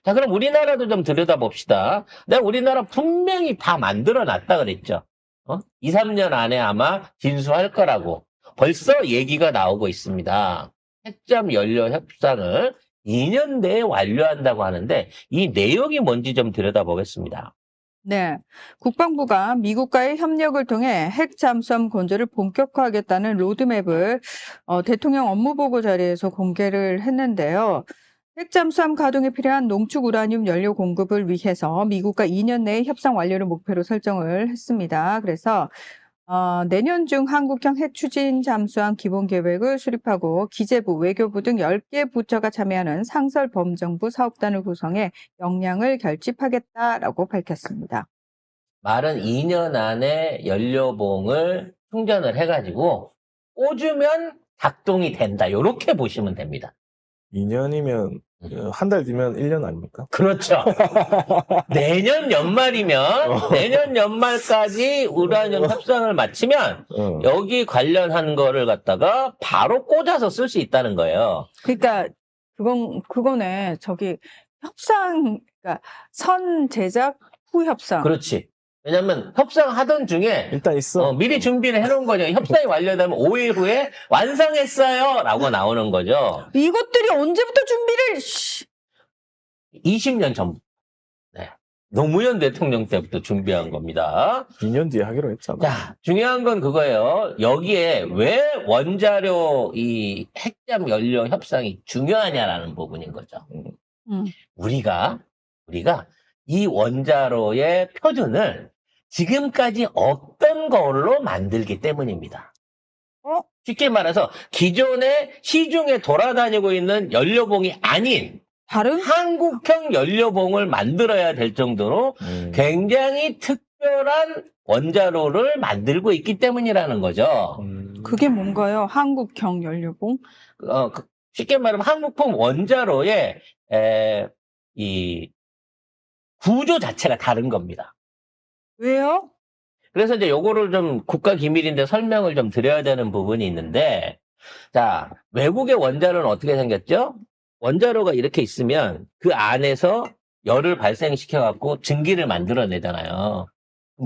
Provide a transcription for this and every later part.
자, 그럼 우리나라도 좀 들여다봅시다. 내가 우리나라 분명히 다 만들어 놨다 그랬죠. 2, 3년 안에 아마 진수할 거라고. 벌써 얘기가 나오고 있습니다. 핵잠 연료 협상을 2년 내에 완료한다고 하는데 이 내용이 뭔지 좀 들여다보겠습니다. 네, 국방부가 미국과의 협력을 통해 핵 잠수함 건조를 본격화하겠다는 로드맵을 대통령 업무보고 자리에서 공개를 했는데요. 핵 잠수함 가동에 필요한 농축 우라늄 연료 공급을 위해서 미국과 2년 내에 협상 완료를 목표로 설정을 했습니다. 그래서 내년 중 한국형 핵 추진 잠수함 기본 계획을 수립하고 기재부, 외교부 등 10개 부처가 참여하는 상설 범정부 사업단을 구성해 역량을 결집하겠다라고 밝혔습니다. 말은 2년 안에 연료봉을 충전을 해가지고 꽂으면 작동이 된다. 이렇게 보시면 됩니다. 2년이면 한 달 뒤면 1년 아닙니까? 그렇죠. 내년 연말이면 내년 연말까지 우라늄 협상을 마치면 여기 관련한 거를 갖다가 바로 꽂아서 쓸 수 있다는 거예요. 그러니까 그거네. 저기 협상, 그러니까 선 제작 후 협상. 그렇지. 왜냐면 협상하던 중에 일단 있어. 미리 준비를 해놓은 거죠. 협상이 완료되면 5일 후에 완성했어요! 라고 나오는 거죠. 이것들이 언제부터 준비를 20년 전부터. 네. 노무현 대통령 때부터 준비한 겁니다. 2년 뒤에 하기로 했잖아. 자, 중요한 건 그거예요. 여기에 왜 원자료 이 핵잠 연료 협상이 중요하냐라는 부분인 거죠. 우리가 이 원자로의 표준을 지금까지 없던 걸로 만들기 때문입니다. 쉽게 말해서 기존의 시중에 돌아다니고 있는 연료봉이 아닌 다른 한국형 연료봉을 만들어야 될 정도로 굉장히 특별한 원자로를 만들고 있기 때문이라는 거죠. 그게 뭔가요? 한국형 연료봉? 쉽게 말하면 한국형 원자로의 이 구조 자체가 다른 겁니다. 왜요? 그래서 이제 요거를 좀 국가 기밀인데 설명을 좀 드려야 되는 부분이 있는데, 자, 외국의 원자로는 어떻게 생겼죠? 원자로가 이렇게 있으면 그 안에서 열을 발생시켜갖고 증기를 만들어내잖아요.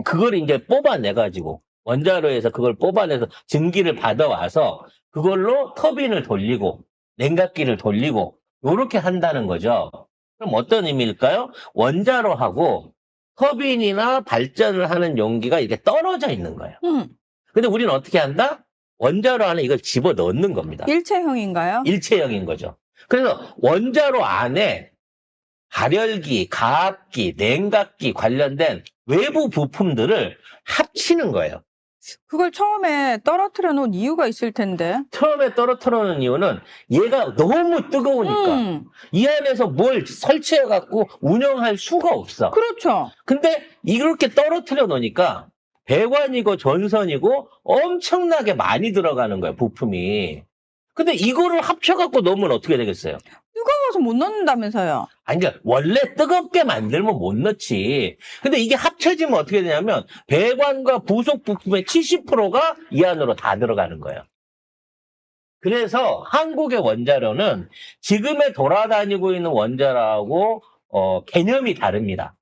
그걸 이제 뽑아내가지고, 원자로에서 그걸 뽑아내서 증기를 받아와서 그걸로 터빈을 돌리고, 냉각기를 돌리고, 요렇게 한다는 거죠. 그럼 어떤 의미일까요? 원자로하고 터빈이나 발전을 하는 용기가 이렇게 떨어져 있는 거예요. 근데 우리는 어떻게 한다? 원자로 안에 이걸 집어 넣는 겁니다. 일체형인가요? 일체형인 거죠. 그래서 원자로 안에 발열기, 가압기, 냉각기 관련된 외부 부품들을 합치는 거예요. 그걸 처음에 떨어뜨려 놓은 이유가 있을 텐데. 처음에 떨어뜨려 놓은 이유는 얘가 너무 뜨거우니까 이 안에서 뭘 설치해갖고 운영할 수가 없어. 그렇죠. 근데 이렇게 떨어뜨려 놓으니까 배관이고 전선이고 엄청나게 많이 들어가는 거예요, 부품이. 근데 이거를 합쳐갖고 넣으면 어떻게 되겠어요? 뜨거워서 못 넣는다면서요. 아니, 그러니까 원래 뜨겁게 만들면 못 넣지. 근데 이게 합쳐지면 어떻게 되냐면 배관과 부속 부품의 70%가 이 안으로 다 들어가는 거예요. 그래서 한국의 원자로는 지금에 돌아다니고 있는 원자로하고 개념이 다릅니다.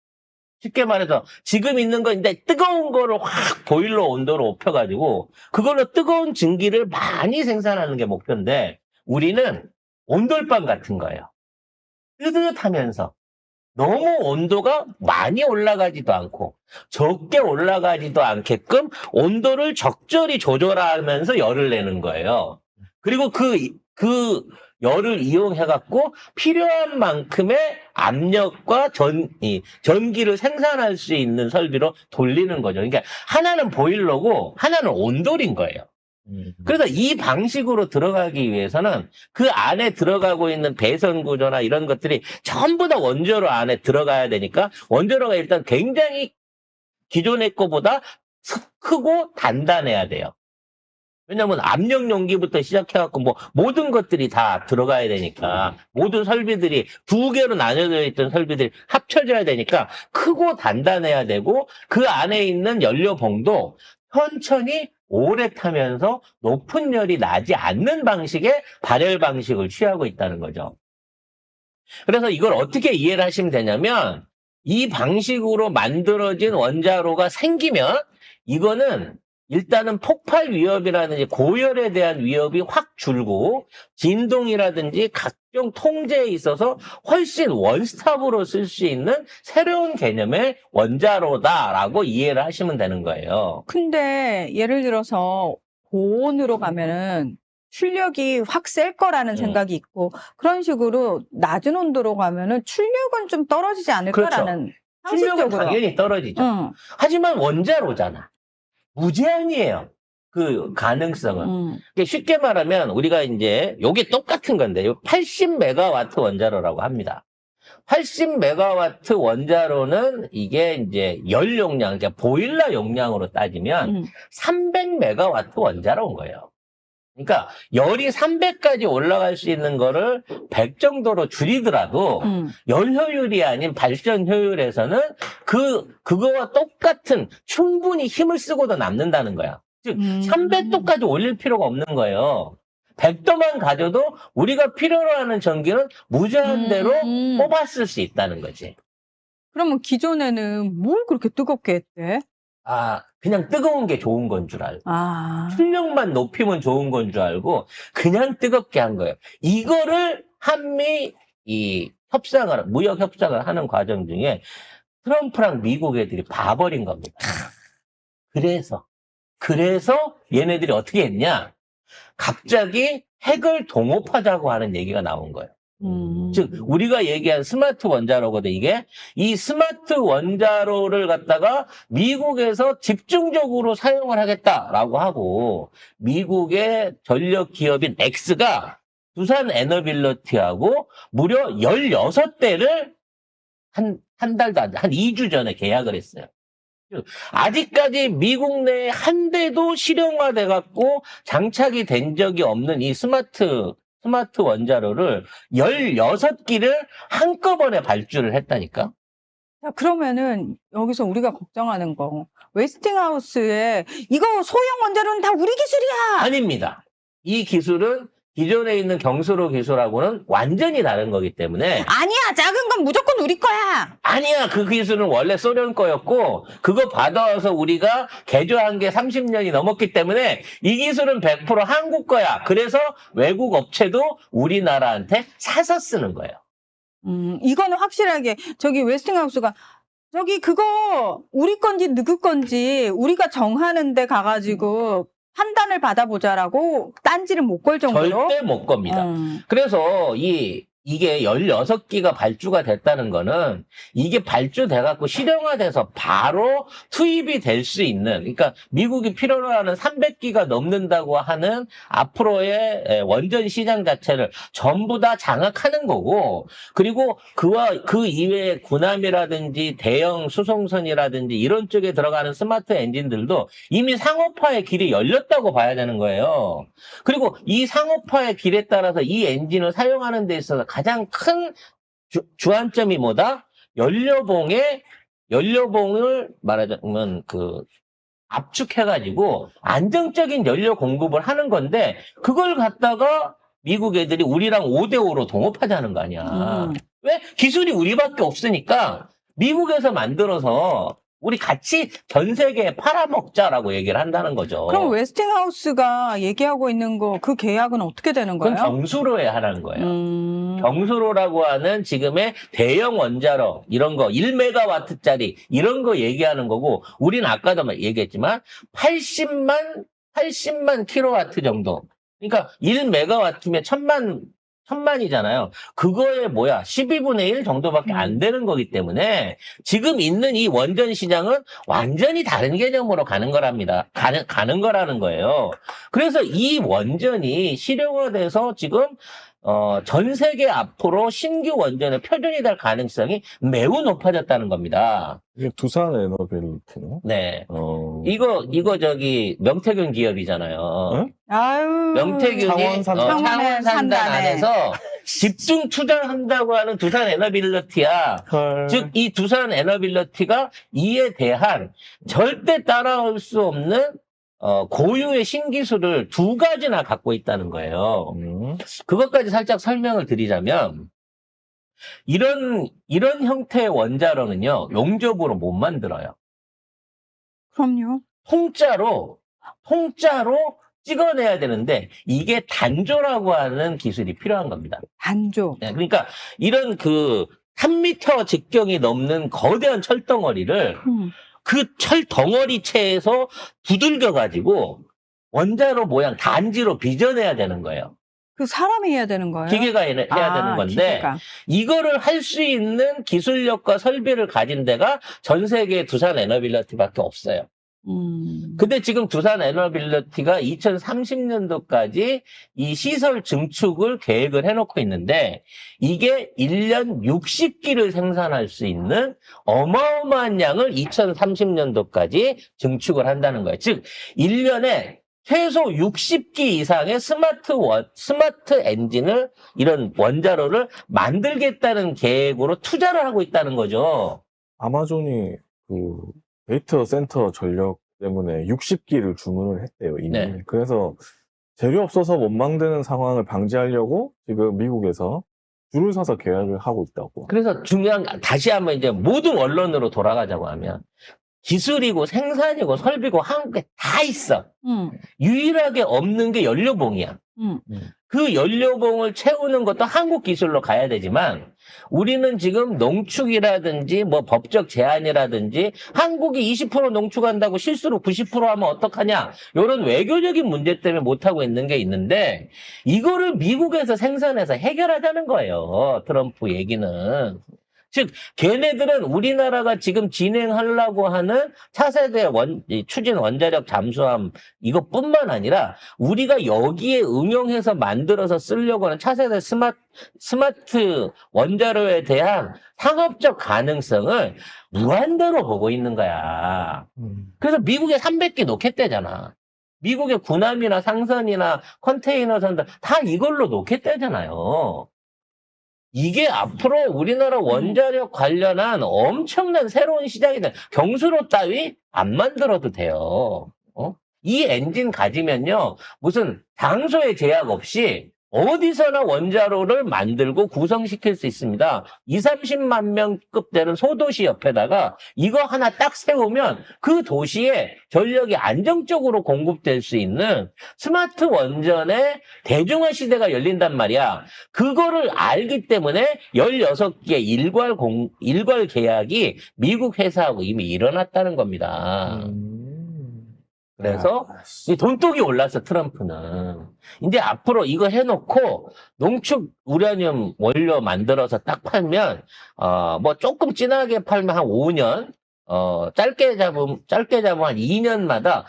쉽게 말해서 지금 있는 건 이제 뜨거운 거를 확 보일러 온도로 높여가지고 그걸로 뜨거운 증기를 많이 생산하는 게 목표인데 우리는 온돌방 같은 거예요. 뜨뜻하면서 너무 온도가 많이 올라가지도 않고 적게 올라가지도 않게끔 온도를 적절히 조절하면서 열을 내는 거예요. 그리고 그 열을 이용해갖고 필요한 만큼의 압력과 전기를 생산할 수 있는 설비로 돌리는 거죠. 그러니까 하나는 보일러고 하나는 온돌인 거예요. 그래서 이 방식으로 들어가기 위해서는 그 안에 들어가고 있는 배선 구조나 이런 것들이 전부 다 원자로 안에 들어가야 되니까 원자로가 일단 굉장히 기존의 거보다 크고 단단해야 돼요. 왜냐면 압력 용기부터 시작해갖고 뭐 모든 것들이 다 들어가야 되니까 모든 설비들이 두 개로 나뉘어져 있던 설비들이 합쳐져야 되니까 크고 단단해야 되고 그 안에 있는 연료봉도 천천히 오래 타면서 높은 열이 나지 않는 방식의 발열 방식을 취하고 있다는 거죠. 그래서 이걸 어떻게 이해를 하시면 되냐면 이 방식으로 만들어진 원자로가 생기면 이거는 일단은 폭발 위협이라든지 고열에 대한 위협이 확 줄고 진동이라든지 각종 통제에 있어서 훨씬 원스톱으로 쓸 수 있는 새로운 개념의 원자로다라고 이해를 하시면 되는 거예요. 근데 예를 들어서 고온으로 가면은 출력이 확 셀 거라는 생각이 있고 그런 식으로 낮은 온도로 가면은 출력은 좀 떨어지지 않을까라는 출력은 상식적으로. 당연히 떨어지죠. 응, 하지만 원자로잖아. 무제한이에요. 그 가능성은. 응. 이게 쉽게 말하면 우리가 이제 요게 똑같은 건데 80메가와트 원자로라고 합니다. 80메가와트 원자로는 이게 이제 열 용량, 그러니까 보일러 용량으로 따지면 300메가와트 원자로인 거예요. 그러니까 열이 300까지 올라갈 수 있는 거를 100 정도로 줄이더라도 열 효율이 아닌 발전 효율에서는 그거와 똑같은 충분히 힘을 쓰고도 남는다는 거야. 즉 300도까지 올릴 필요가 없는 거예요. 100도만 가져도 우리가 필요로 하는 전기는 무제한대로 뽑아 쓸 수 있다는 거지. 그러면 기존에는 뭘 그렇게 뜨겁게 했대? 아, 그냥 뜨거운 게 좋은 건 줄 알고. 아, 출력만 높이면 좋은 건 줄 알고 그냥 뜨겁게 한 거예요. 이거를 한미 무역 협상을 하는 과정 중에 트럼프랑 미국 애들이 봐버린 겁니다. 그래서 얘네들이 어떻게 했냐? 갑자기 핵을 동업하자고 하는 얘기가 나온 거예요. 즉 우리가 얘기한 스마트 원자로거든 이게. 이 스마트 원자로를 갖다가 미국에서 집중적으로 사용을 하겠다라고 하고 미국의 전력 기업인 엑스가 두산 에너빌리티하고 무려 16대를 한 달도 안 돼, 한 2주 전에 계약을 했어요. 아직까지 미국 내에 한 대도 실용화돼 갖고 장착이 된 적이 없는 이 스마트 원자로를 16기를 한꺼번에 발주를 했다니까? 자, 그러면은 여기서 우리가 걱정하는 거 웨스팅하우스에 이거 소형 원자로는 다 우리 기술이야. 아닙니다. 이 기술은 기존에 있는 경수로 기술하고는 완전히 다른 거기 때문에 아니야, 작은 건 무조건 우리 거야. 아니야. 그 기술은 원래 소련 거였고 그거 받아와서 우리가 개조한 게 30년이 넘었기 때문에 이 기술은 100% 한국 거야. 그래서 외국 업체도 우리나라한테 사서 쓰는 거예요. 이거는 확실하게 저기 웨스팅하우스가 저기 그거 우리 건지 누구 건지 우리가 정하는데 가가지고 판단을 받아보자라고 딴지를 못 걸 정도로. 절대 못 겁니다. 그래서 이게 16기가 발주가 됐다는 거는 이게 발주돼갖고 실용화돼서 바로 투입이 될 수 있는, 그러니까 미국이 필요로 하는 300기가 넘는다고 하는 앞으로의 원전 시장 자체를 전부 다 장악하는 거고, 그리고 그 이외의 군함이라든지 대형 수송선이라든지 이런 쪽에 들어가는 스마트 엔진들도 이미 상업화의 길이 열렸다고 봐야 되는 거예요. 그리고 이 상업화의 길에 따라서 이 엔진을 사용하는 데 있어서 가장 큰 주안점이 뭐다? 연료봉을 말하자면 압축해가지고 안정적인 연료 공급을 하는 건데 그걸 갖다가 미국 애들이 우리랑 5대5로 동업하자는 거 아니야. 왜? 기술이 우리밖에 없으니까 미국에서 만들어서 우리 같이 전 세계에 팔아먹자라고 얘기를 한다는 거죠. 그럼 웨스팅하우스가 얘기하고 있는 거 그 계약은 어떻게 되는 거예요? 그건 경수로에 하라는 거예요. 경수로라고 하는 지금의 대형 원자로 이런 거 1메가와트짜리 이런 거 얘기하는 거고 우리는 아까도 얘기했지만 80만 킬로와트 정도. 그러니까 1메가와트면 1000만이잖아요. 그거에 12분의 1 정도밖에 안 되는 거기 때문에 지금 있는 이 원전 시장은 완전히 다른 개념으로 가는 거랍니다. 가는 거라는 거예요. 그래서 이 원전이 실용화돼서 지금 전 세계 앞으로 신규 원전의 표준이 될 가능성이 매우 높아졌다는 겁니다. 이게 두산 에너빌리티네. 네. 이거 저기 명태균 기업이잖아요. 응? 아유. 명태균이 창원 창원 산단 안에서 집중 투자한다고 하는 두산 에너빌리티야. 즉 이 두산 에너빌리티가 이에 대한 절대 따라올 수 없는 고유의 신기술을 2가지나 갖고 있다는 거예요. 그것까지 살짝 설명을 드리자면 이런 형태의 원자로는요, 용접으로 못 만들어요. 그럼요. 통짜로 찍어내야 되는데, 이게 단조라고 하는 기술이 필요한 겁니다. 단조. 네, 그러니까 이런 3m 직경이 넘는 거대한 철덩어리를 그 철덩어리체에서 두들겨가지고 원자로 모양 단지로 빚어내야 되는 거예요. 그 사람이 해야 되는 거예요? 기계가 해야 되는 건데, 기계가. 이거를 할 수 있는 기술력과 설비를 가진 데가 전 세계 두산 에너빌리티밖에 없어요. 근데 지금 두산 에너빌리티가 2030년도까지 이 시설 증축을 계획을 해놓고 있는데, 이게 1년 60기를 생산할 수 있는 어마어마한 양을 2030년도까지 증축을 한다는 거예요. 즉 1년에 최소 60기 이상의 스마트 엔진을, 이런 원자로를 만들겠다는 계획으로 투자를 하고 있다는 거죠. 아마존이 그 데이터 센터 전력 때문에 60기를 주문을 했대요, 이미. 네. 그래서 재료 없어서 못 만드는 상황을 방지하려고 지금 미국에서 줄을 서서 계약을 하고 있다고. 그래서 다시 한번 이제 모든 원론으로 돌아가자고 하면, 기술이고 생산이고 설비고 한국에 다 있어. 유일하게 없는 게 연료봉이야. 그 연료봉을 채우는 것도 한국 기술로 가야 되지만, 우리는 지금 농축이라든지 뭐 법적 제한이라든지, 한국이 20% 농축한다고 실수로 90% 하면 어떡하냐, 이런 외교적인 문제 때문에 못하고 있는 게 있는데, 이거를 미국에서 생산해서 해결하자는 거예요, 트럼프 얘기는. 즉 걔네들은 우리나라가 지금 진행하려고 하는 차세대 추진 원자력 잠수함 이것뿐만 아니라, 우리가 여기에 응용해서 만들어서 쓰려고 하는 차세대 스마트 원자로에 대한 상업적 가능성을 무한대로 보고 있는 거야. 그래서 미국에 300기 놓겠대잖아. 미국의 군함이나 상선이나 컨테이너 선들 다 이걸로 놓겠대잖아요. 이게 앞으로 우리나라 원자력 관련한 엄청난 새로운 시장이 돼. 경수로 따위 안 만들어도 돼요. 이 엔진 가지면요, 무슨 장소의 제약 없이 어디서나 원자로를 만들고 구성시킬 수 있습니다. 30만 명급 되는 소도시 옆에다가 이거 하나 딱 세우면 그 도시에 전력이 안정적으로 공급될 수 있는 스마트 원전의 대중화 시대가 열린단 말이야. 그거를 알기 때문에 16개 일괄 계약이 미국 회사하고 이미 일어났다는 겁니다. 그래서 이 돈독이 올랐어, 트럼프는. 이제 앞으로 이거 해놓고 농축 우라늄 원료 만들어서 딱 팔면, 뭐 조금 진하게 팔면 한 5년, 짧게 잡으면 한 2년마다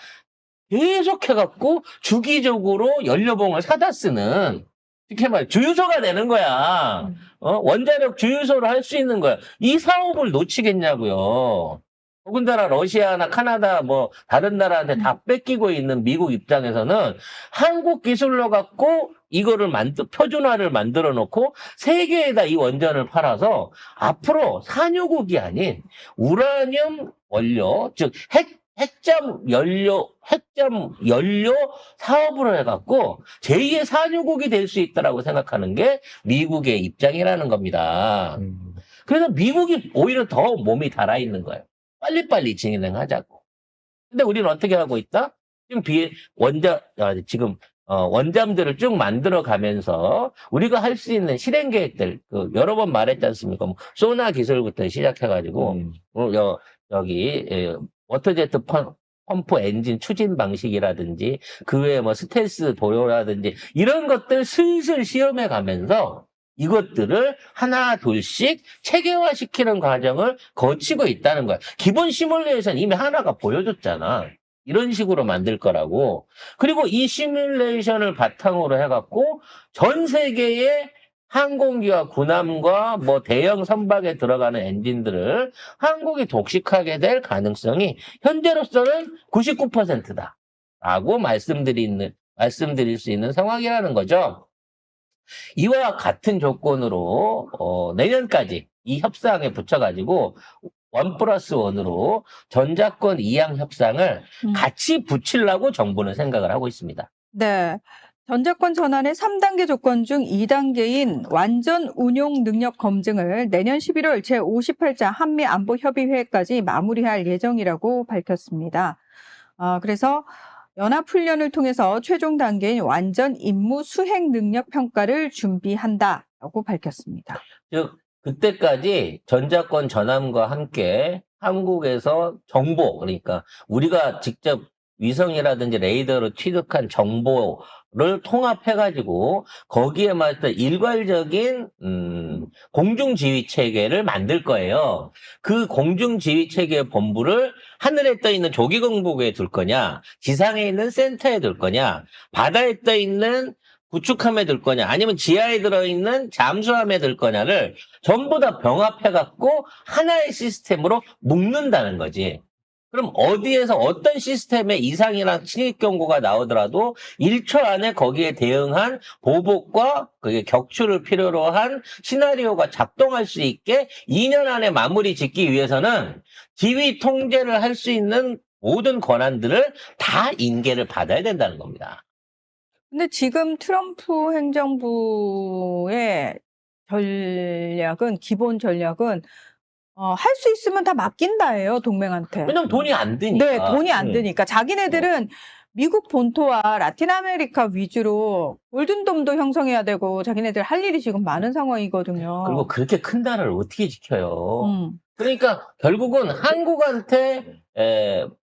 계속 해갖고 주기적으로 연료봉을 사다 쓰는, 이렇게 말 주유소가 되는 거야. 원자력 주유소를 할 수 있는 거야. 이 사업을 놓치겠냐고요. 더군다나 러시아나 카나다 뭐 다른 나라한테 다 뺏기고 있는 미국 입장에서는 한국 기술로 갖고 이거를 표준화를 만들어 놓고 세계에다 이 원전을 팔아서 앞으로 산유국이 아닌 우라늄 원료, 즉 핵잠 연료 사업으로 해갖고 제2의 산유국이 될 수 있다라고 생각하는 게 미국의 입장이라는 겁니다. 그래서 미국이 오히려 더 몸이 달아있는 거예요. 빨리빨리 진행하자고. 근데 우리는 어떻게 하고 있다? 지금 원잠들을 쭉 만들어 가면서 우리가 할 수 있는 실행 계획들, 여러 번 말했지 않습니까? 뭐 소나 기술부터 시작해가지고, 여기, 워터제트 펌프 엔진 추진 방식이라든지, 그 외에 뭐 스텔스 도료라든지, 이런 것들 슬슬 시험해 가면서 이것들을 하나 둘씩 체계화시키는 과정을 거치고 있다는 거야. 기본 시뮬레이션 이미 하나가 보여줬잖아. 이런 식으로 만들 거라고. 그리고 이 시뮬레이션을 바탕으로 해갖고 전 세계의 항공기와 군함과 뭐 대형 선박에 들어가는 엔진들을 한국이 독식하게 될 가능성이 현재로서는 99%다. 라고 말씀드릴 수 있는 상황이라는 거죠. 이와 같은 조건으로 내년까지 이 협상에 붙여가지고 1+1으로 전자권 이양 협상을 같이 붙이려고 정부는 생각을 하고 있습니다. 네. 전자권 전환의 3단계 조건 중 2단계인 완전 운용 능력 검증을 내년 11월 제58차 한미 안보 협의회까지 마무리할 예정이라고 밝혔습니다. 그래서 연합훈련을 통해서 최종 단계인 완전 임무 수행 능력 평가를 준비한다라고 밝혔습니다. 즉, 그때까지 전자권 전환과 함께 한국에서 정보, 그러니까 우리가 직접 위성이라든지 레이더로 취득한 정보를 통합해가지고 거기에 맞는 일괄적인 공중지휘 체계를 만들 거예요. 그 공중지휘 체계의 본부를 하늘에 떠 있는 조기공보고에 둘 거냐, 지상에 있는 센터에 둘 거냐, 바다에 떠 있는 구축함에 둘 거냐, 아니면 지하에 들어있는 잠수함에 둘 거냐를 전부 다 병합해갖고 하나의 시스템으로 묶는다는 거지. 그럼 어디에서 어떤 시스템에 이상이나 침입 경고가 나오더라도 1초 안에 거기에 대응한 보복과 그게 격추를 필요로 한 시나리오가 작동할 수 있게 2년 안에 마무리 짓기 위해서는 지휘 통제를 할 수 있는 모든 권한들을 다 인계를 받아야 된다는 겁니다. 근데 지금 트럼프 행정부의 기본 전략은 할 수 있으면 다 맡긴다예요, 동맹한테. 왜냐면 돈이 안 드니까. 네, 돈이 안 드니까. 자기네들은 미국 본토와 라틴 아메리카 위주로 골든돔도 형성해야 되고 자기네들 할 일이 지금 많은 상황이거든요. 그리고 그렇게 큰 나라를 어떻게 지켜요? 음. 그러니까 결국은 한국한테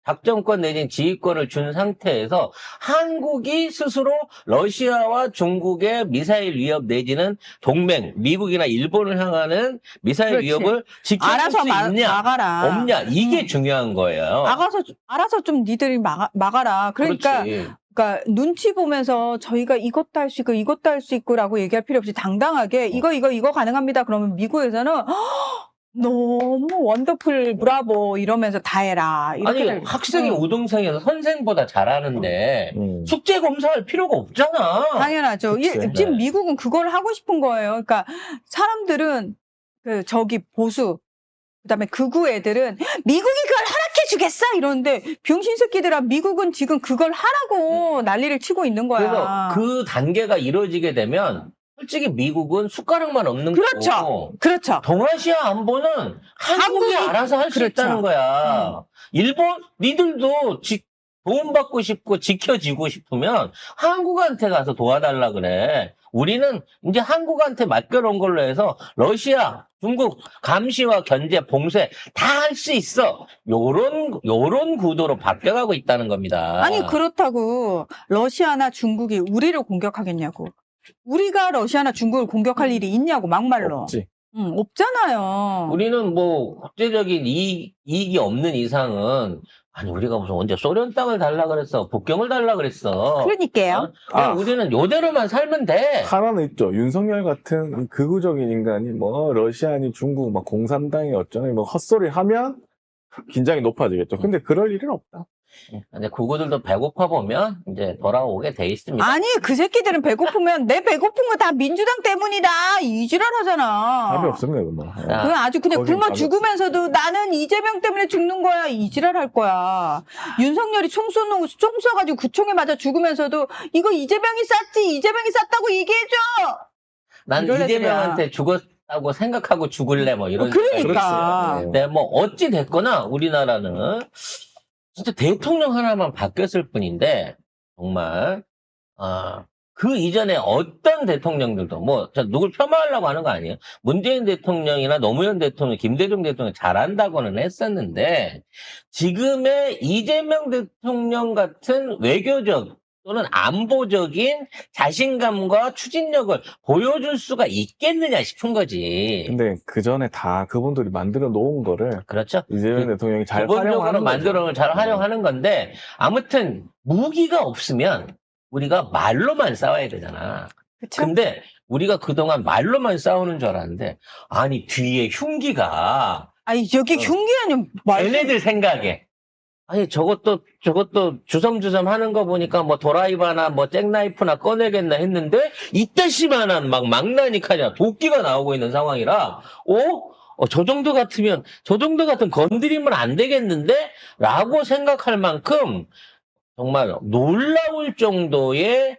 작전권 내진 지휘권을 준 상태에서 한국이 스스로 러시아와 중국의 미사일 위협 내지는 동맹, 미국이나 일본을 향하는 미사일 그렇지. 위협을 지킬 알아서 수 있냐, 막아라. 없냐, 이게 중요한 거예요. 알아서 좀 니들이 막아라. 그러니까 그렇지. 눈치 보면서 저희가 이것도 할 수 있고 이것도 할 수 있고라고 얘기할 필요 없이 당당하게 이거 가능합니다. 그러면 미국에서는 너무 원더풀 브라보 이러면서 다 해라. 아니 학생이 우등생에서 선생보다 잘하는데 숙제 검사할 필요가 없잖아. 당연하죠. 그치. 지금 미국은 그걸 하고 싶은 거예요. 그러니까 사람들은 저기 보수 그다음에 극우 애들은 미국이 그걸 허락해 주겠어 이러는데 병신 새끼들아, 미국은 지금 그걸 하라고 난리를 치고 있는 거야. 그래서 그 단계가 이루어지게 되면 솔직히 미국은 숟가락만 없는 그렇죠. 거고 그렇죠. 동아시아 안보는 한국이 한국이- 알아서 할 수 그렇죠. 있다는 거야. 일본 니들도 도움받고 싶고 지켜지고 싶으면 한국한테 가서 도와달라 그래. 우리는 이제 한국한테 맡겨놓은 걸로 해서 러시아, 중국 감시와 견제, 봉쇄 다 할 수 있어. 요런 구도로 바뀌어가고 있다는 겁니다. 아니 그렇다고 러시아나 중국이 우리를 공격하겠냐고. 우리가 러시아나 중국을 공격할 일이 있냐고 막말로. 없지. 없잖아요. 우리는 뭐 국제적인 이익이 없는 이상은 아니 우리가 무슨 언제 소련 땅을 달라 그랬어, 북경을 달라 그랬어. 그러니까요. 그냥 우리는 요대로만 살면 돼. 하나는 있죠. 윤석열 같은 극우적인 인간이 뭐 러시아니 중국 막 공산당이 어쩌니 뭐 헛소리 하면 긴장이 높아지겠죠. 근데 그럴 일은 없다. 이제 그거들도 배고파 보면 이제 돌아오게 돼 있습니다. 아니 그 새끼들은 배고프면 내 배고픈 거 다 민주당 때문이다 이지랄 하잖아. 답이 없습니다, 그건. 야, 그건 아주 그냥 거긴 굶어 답이 죽으면서도 나는 이재명 때문에 죽는 거야 이지랄 할 거야. 윤석열이 총 쏴가지고 구총에 맞아 죽으면서도 이거 이재명이 쐈지, 이재명이 쐈다고 얘기해줘. 난 이럴 이재명한테 죽었다고 생각하고 죽을래 뭐 이런. 그러니까. 그렇지. 네, 뭐 어찌 됐거나 우리나라는 진짜 대통령 하나만 바뀌었을 뿐인데 정말 그 이전에 어떤 대통령들도 뭐 누굴 폄하하려고 하는 거 아니에요. 문재인 대통령이나 노무현 대통령, 김대중 대통령 잘한다고는 했었는데 지금의 이재명 대통령 같은 외교적 또는 안보적인 자신감과 추진력을 보여줄 수가 있겠느냐 싶은 거지. 근데 그 전에 다 그분들이 만들어 놓은 거를 그렇죠. 이재명 대통령이 잘 기본적으로 활용하는 만들어 거죠. 잘 활용하는 건데 아무튼 무기가 없으면 우리가 말로만 싸워야 되잖아. 그쵸? 근데 우리가 그동안 말로만 싸우는 줄 알았는데 아니 뒤에 흉기가 아니 여기 흉기 아니면 얘네들 생각에 아니 저것도 주섬주섬 하는 거 보니까 뭐 도라이바나 뭐 잭나이프나 꺼내겠나 했는데 이따시만한 막 망나니카냐 도끼가 나오고 있는 상황이라 저 정도 같으면 저 정도 같은 건드리면 안 되겠는데? 라고 생각할 만큼 정말 놀라울 정도의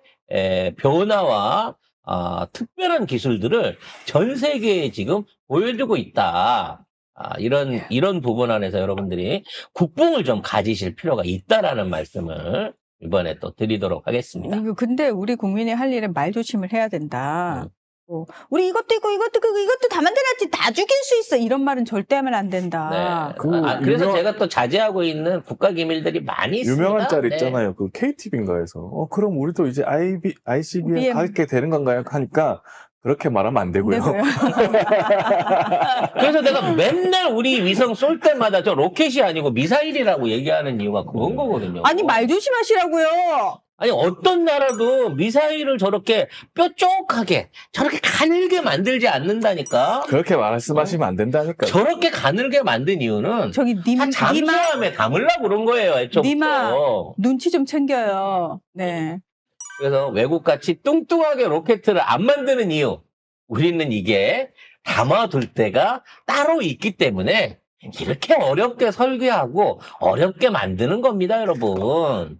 변화와 특별한 기술들을 전 세계에 지금 보여주고 있다. 이런 부분 안에서 여러분들이 국뽕을 좀 가지실 필요가 있다라는 말씀을 이번에 또 드리도록 하겠습니다. 근데 우리 국민이 할 일은 말 조심을 해야 된다. 우리 이것도 있고 이것도 있고 이것도 다 만들었지 다 죽일 수 있어 이런 말은 절대 하면 안 된다. 네. 그래서 제가 또 자제하고 있는 국가 기밀들이 많이 있습니다. 유명한 짤 네. 있잖아요. 그 KTV인가에서 그럼 우리도 이제 ICBM BM. 가게 되는 건가요? 하니까 그렇게 말하면 안 되고요. 그래서 내가 맨날 우리 위성 쏠 때마다 저 로켓이 아니고 미사일이라고 얘기하는 이유가 그런 거거든요. 아니 말 조심하시라고요. 아니 어떤 나라도 미사일을 저렇게 뾰족하게 저렇게 가늘게 만들지 않는다니까. 그렇게 말씀하시면 안 된다니까요. 저렇게 가늘게 만든 이유는 저기 다 잠수함에 담으려고 그런 거예요. 니마 애초부터. 눈치 좀 챙겨요. 네. 그래서 외국같이 뚱뚱하게 로켓을 안 만드는 이유. 우리는 이게 담아둘 때가 따로 있기 때문에 이렇게 어렵게 설계하고 어렵게 만드는 겁니다, 여러분.